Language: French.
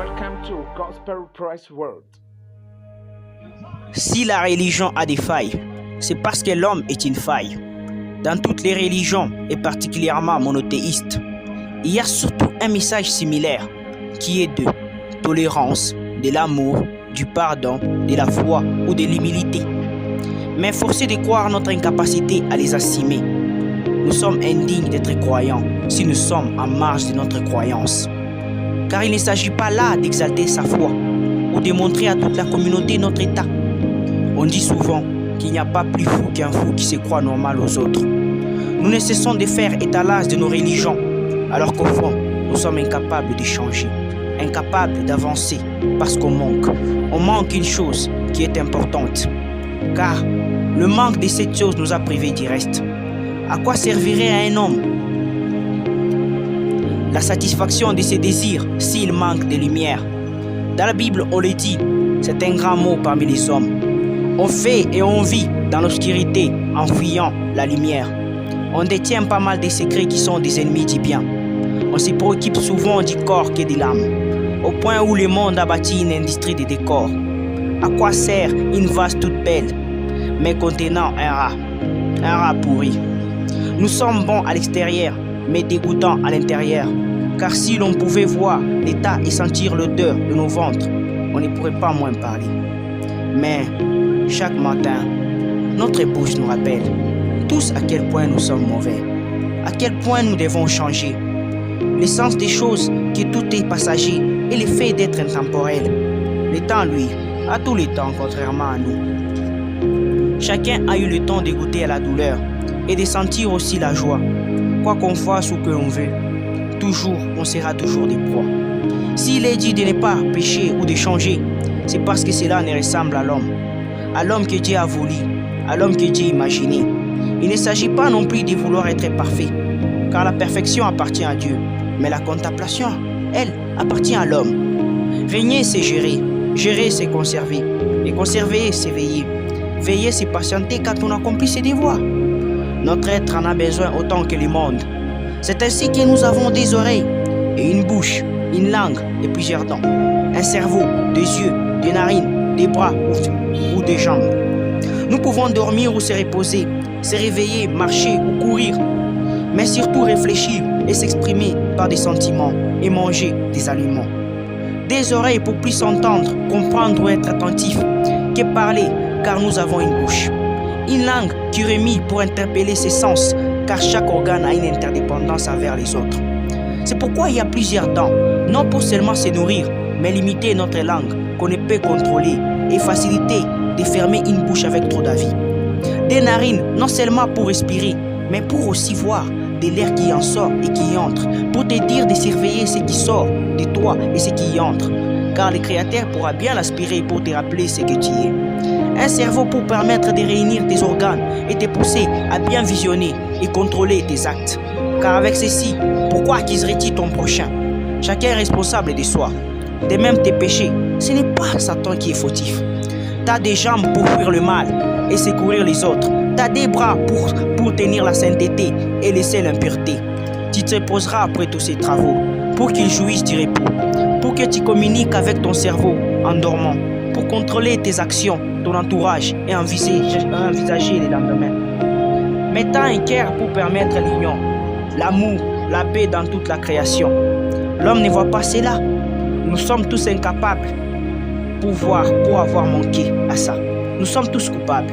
Welcome to Gospel Price World. Si la religion a des failles, c'est parce que l'homme est une faille. Dans toutes les religions, et particulièrement monothéistes, il y a surtout un message similaire, qui est de tolérance, de l'amour, du pardon, de la foi ou de l'humilité. Mais forcé de croire notre incapacité à les assimiler, nous sommes indignes d'être croyants si nous sommes en marge de notre croyance. Car il ne s'agit pas là d'exalter sa foi ou de montrer à toute la communauté notre état. On dit souvent qu'il n'y a pas plus fou qu'un fou qui se croit normal aux autres. Nous ne cessons de faire étalage de nos religions, alors qu'au fond, nous sommes incapables de changer, incapables d'avancer, parce qu'on manque. On manque une chose qui est importante. Car le manque de cette chose nous a privés du reste. À quoi servirait à un homme la satisfaction de ses désirs s'il manque de lumière? Dans la Bible, on le dit, c'est un grand mot parmi les hommes. On fait et on vit dans l'obscurité en fuyant la lumière. On détient pas mal de secrets qui sont des ennemis du bien. On se préoccupe souvent du corps que de l'âme, au point où le monde a bâti une industrie de décors. À quoi sert une vase toute belle, mais contenant un rat pourri? Nous sommes bons à l'extérieur, mais dégoûtants à l'intérieur. Car si l'on pouvait voir l'état et sentir l'odeur de nos ventres, on ne pourrait pas moins parler. Mais chaque matin, notre bouche nous rappelle tous à quel point nous sommes mauvais, à quel point nous devons changer. L'essence des choses, que tout est passager, et le fait d'être intemporel. Le temps, lui, a tous les temps, contrairement à nous. Chacun a eu le temps de goûter à la douleur et de sentir aussi la joie. Quoi qu'on fasse ou que l'on veut, toujours, on sera toujours des proies. S'il est dit de ne pas pécher ou de changer, c'est parce que cela ne ressemble à l'homme que Dieu a voulu, à l'homme que Dieu a imaginé. Il ne s'agit pas non plus de vouloir être parfait, car la perfection appartient à Dieu, mais la contemplation, elle, appartient à l'homme. Régner, c'est gérer, c'est conserver, et conserver, c'est veiller. Veiller, c'est patienter quand on accomplit ses devoirs. Notre être en a besoin autant que le monde. C'est ainsi que nous avons des oreilles, et une bouche, une langue et plusieurs dents, un cerveau, des yeux, des narines, des bras ou des jambes. Nous pouvons dormir ou se reposer, se réveiller, marcher ou courir, mais surtout réfléchir et s'exprimer par des sentiments et manger des aliments. Des oreilles pour plus entendre, comprendre ou être attentif que parler, car nous avons une bouche. Une langue qui remue pour interpeller ses sens, car chaque organe a une interdépendance envers les autres. C'est pourquoi il y a plusieurs dents, non pour seulement se nourrir, mais limiter notre langue qu'on ne peut contrôler et faciliter de fermer une bouche avec trop d'avis. Des narines, non seulement pour respirer, mais pour aussi voir de l'air qui en sort et qui y entre, pour te dire de surveiller ce qui sort de toi et ce qui y entre, car le Créateur pourra bien l'aspirer pour te rappeler ce que tu es. Un cerveau pour permettre de réunir tes organes et te pousser à bien visionner et contrôler tes actes. Car avec ceci, pourquoi accuserais-tu ton prochain? Chacun est responsable de soi. De même tes péchés, ce n'est pas Satan qui est fautif. Tu as des jambes pour fuir le mal et secourir les autres. Tu as des bras pour tenir la sainteté et laisser l'impureté. Tu te reposeras après tous ces travaux pour qu'ils jouissent du repos, pour que tu communiques avec ton cerveau en dormant, pour contrôler tes actions, ton entourage et envisager les lendemains. Mettant un cœur pour permettre l'union, l'amour, la paix dans toute la création. L'homme ne voit pas cela. Nous sommes tous incapables pour avoir manqué à ça. Nous sommes tous coupables.